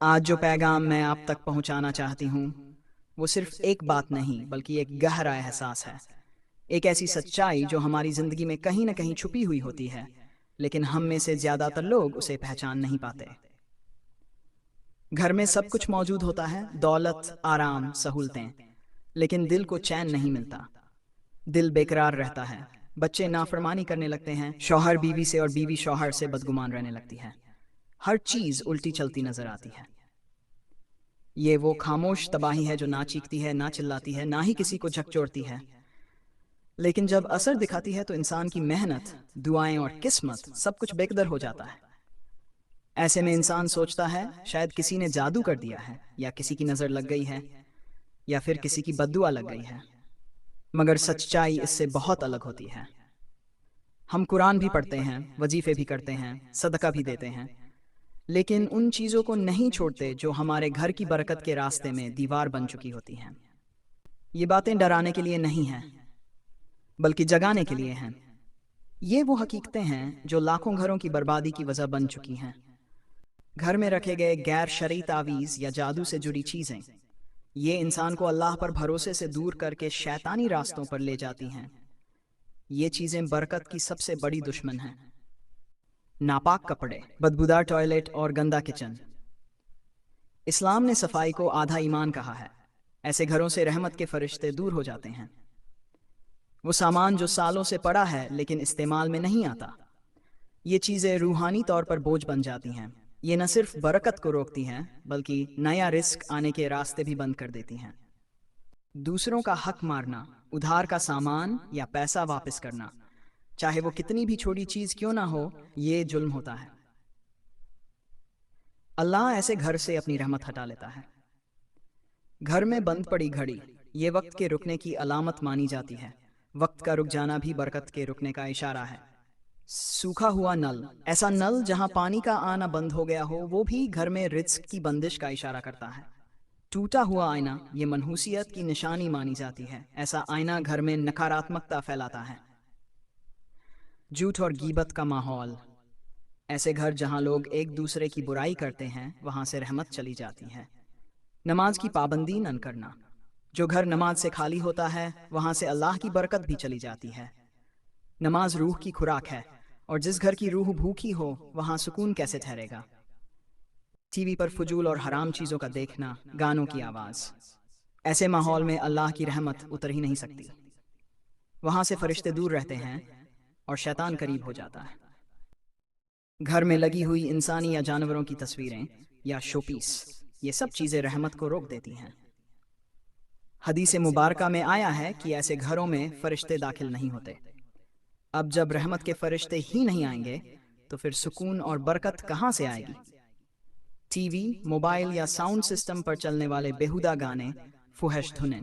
آج جو پیغام میں آپ تک پہنچانا چاہتی ہوں وہ صرف ایک بات نہیں بلکہ ایک گہرا احساس ہے، ایک ایسی سچائی جو ہماری زندگی میں کہیں نہ کہیں چھپی ہوئی ہوتی ہے، لیکن ہم میں سے زیادہ تر لوگ اسے پہچان نہیں پاتے۔ گھر میں سب کچھ موجود ہوتا ہے، دولت، آرام، سہولتیں، لیکن دل کو چین نہیں ملتا۔ دل بیقرار رہتا ہے، بچے نافرمانی کرنے لگتے ہیں، شوہر بیوی سے اور بیوی شوہر سے بدگمان رہنے لگتی ہے، ہر چیز الٹی چلتی نظر آتی ہے۔ یہ وہ خاموش تباہی ہے جو نہ چیختی ہے، نہ چلاتی ہے، نہ ہی کسی کو جھکجھورتی ہے، لیکن جب اثر دکھاتی ہے تو انسان کی محنت، دعائیں اور قسمت سب کچھ بے قدر ہو جاتا ہے۔ ایسے میں انسان سوچتا ہے شاید کسی نے جادو کر دیا ہے، یا کسی کی نظر لگ گئی ہے، یا پھر کسی کی بددعا لگ گئی ہے، مگر سچائی اس سے بہت الگ ہوتی ہے۔ ہم قرآن بھی پڑھتے ہیں، وظیفے بھی کرتے ہیں، صدقہ بھی دیتے ہیں، لیکن ان چیزوں کو نہیں چھوڑتے جو ہمارے گھر کی برکت کے راستے میں دیوار بن چکی ہوتی ہیں۔ یہ باتیں ڈرانے کے لیے نہیں ہیں، بلکہ جگانے کے لیے ہیں۔ یہ وہ حقیقتیں ہیں جو لاکھوں گھروں کی بربادی کی وجہ بن چکی ہیں۔ گھر میں رکھے گئے غیر شرعی تعویذ یا جادو سے جڑی چیزیں، یہ انسان کو اللہ پر بھروسے سے دور کر کے شیطانی راستوں پر لے جاتی ہیں۔ یہ چیزیں برکت کی سب سے بڑی دشمن ہیں۔ ناپاک کپڑے، بدبودار ٹوائلٹ اور گندا کچن۔ اسلام نے صفائی کو آدھا ایمان کہا ہے۔ ایسے گھروں سے رحمت کے فرشتے دور ہو جاتے ہیں۔ وہ سامان جو سالوں سے پڑا ہے لیکن استعمال میں نہیں آتا، یہ چیزیں روحانی طور پر بوجھ بن جاتی ہیں۔ یہ نہ صرف برکت کو روکتی ہیں بلکہ نیا رزق آنے کے راستے بھی بند کر دیتی ہیں۔ دوسروں کا حق مارنا، ادھار کا سامان یا پیسہ واپس کرنا، چاہے وہ کتنی بھی چھوٹی چیز کیوں نہ ہو، یہ ظلم ہوتا ہے۔ اللہ ایسے گھر سے اپنی رحمت ہٹا لیتا ہے۔ گھر میں بند پڑی گھڑی، یہ وقت کے رکنے کی علامت مانی جاتی ہے۔ وقت کا رک جانا بھی برکت کے رکنے کا اشارہ ہے۔ سوکھا ہوا نل، ایسا نل جہاں پانی کا آنا بند ہو گیا ہو، وہ بھی گھر میں رزق کی بندش کا اشارہ کرتا ہے۔ ٹوٹا ہوا آئینہ، یہ منحوسیت کی نشانی مانی جاتی ہے۔ ایسا آئینہ گھر میں نکاراتمکتا پھیلاتا ہے۔ جھوٹ اور غیبت کا ماحول، ایسے گھر جہاں لوگ ایک دوسرے کی برائی کرتے ہیں، وہاں سے رحمت چلی جاتی ہے۔ نماز کی پابندی نہ کرنا، جو گھر نماز سے خالی ہوتا ہے وہاں سے اللہ کی برکت بھی چلی جاتی ہے۔ نماز روح کی خوراک ہے، اور جس گھر کی روح بھوکی ہو وہاں سکون کیسے ٹھہرے گا؟ ٹی وی پر فضول اور حرام چیزوں کا دیکھنا، گانوں کی آواز، ایسے ماحول میں اللہ کی رحمت اتر ہی نہیں سکتی۔ وہاں سے فرشتے دور رہتے ہیں اور شیطان قریب ہو جاتا ہے۔ گھر میں لگی ہوئی انسانی یا جانوروں کی تصویریں یا شوپیس، یہ سب چیزیں رحمت کو روک دیتی ہیں۔ حدیث مبارکہ میں آیا ہے کہ ایسے گھروں میں فرشتے داخل نہیں ہوتے۔ اب جب رحمت کے فرشتے ہی نہیں آئیں گے تو پھر سکون اور برکت کہاں سے آئے گی؟ ٹی وی، موبائل یا ساؤنڈ سسٹم پر چلنے والے بیہودہ گانے، فحش دھنیں،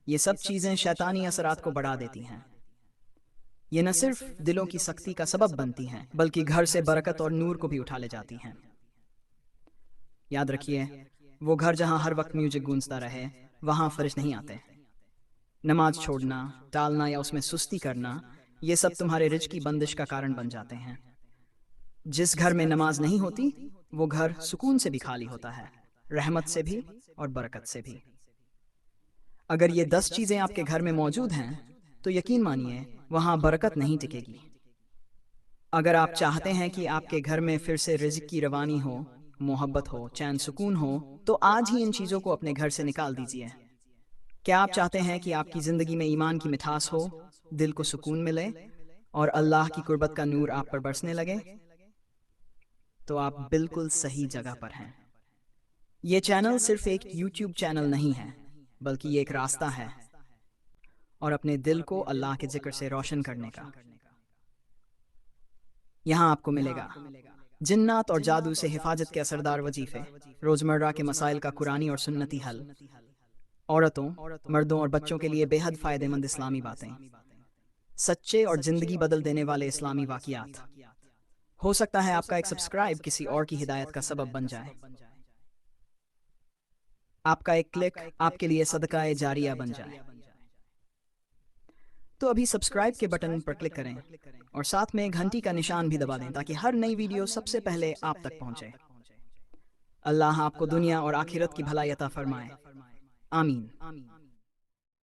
یہ سب چیزیں شیطانی اثرات کو بڑھا دیتی ہیں۔ یہ نہ صرف دلوں کی سختی کا سبب بنتی ہیں بلکہ گھر سے برکت اور نور کو بھی اٹھا لے جاتی ہیں۔ یاد رکھیے، وہ گھر جہاں ہر وقت میوزک گونجتا رہے، وہاں فرشتے نہیں آتے۔ نماز چھوڑنا، ٹالنا یا اس میں سستی کرنا، یہ سب تمہارے رزق کی بندش کا کارن بن جاتے ہیں۔ جس گھر میں نماز نہیں ہوتی، وہ گھر سکون سے بھی خالی ہوتا ہے، رحمت سے بھی اور برکت سے بھی۔ اگر یہ 10 چیزیں آپ کے گھر میں موجود ہیں تو یقین مانیے وہاں برکت نہیں ٹکے گی۔ اگر آپ چاہتے ہیں کہ آپ کے گھر میں پھر سے رزق کی روانی ہو، محبت ہو، چین سکون ہو، تو آج ہی ان چیزوں کو اپنے گھر سے نکال دیجیے۔ کیا آپ چاہتے ہیں کہ آپ کی زندگی میں ایمان کی مٹھاس ہو، دل کو سکون ملے اور اللہ کی قربت کا نور آپ پر برسنے لگے؟ تو آپ بالکل صحیح جگہ پر ہیں۔ یہ چینل صرف ایک یوٹیوب چینل نہیں ہے، بلکہ یہ ایک راستہ ہے، اور اپنے دل کو اللہ کے ذکر سے روشن کرنے کا۔ یہاں آپ کو ملے گا جنات اور جادو سے حفاظت کے اثردار وظیفے، روزمرہ کے مسائل کا قرآنی اور سنتی حل، عورتوں، مردوں اور بچوں کے لیے بے حد فائدہ مند اسلامی باتیں، سچے اور زندگی بدل دینے والے اسلامی واقعات۔ ہو سکتا ہے آپ کا ایک سبسکرائب کسی اور کی ہدایت کا سبب بن جائے۔ آپ کا ایک کلک آپ کے لیے صدقہ جاریہ بن جائے۔ تو ابھی سبسکرائب کے بٹن پر کلک کریں اور ساتھ میں گھنٹی کا نشان بھی دبا دیں تاکہ ہر نئی ویڈیو سب سے پہلے آپ تک پہنچے۔ اللہ آپ کو دنیا اور آخرت کی بھلائی عطا فرمائے۔ آمین۔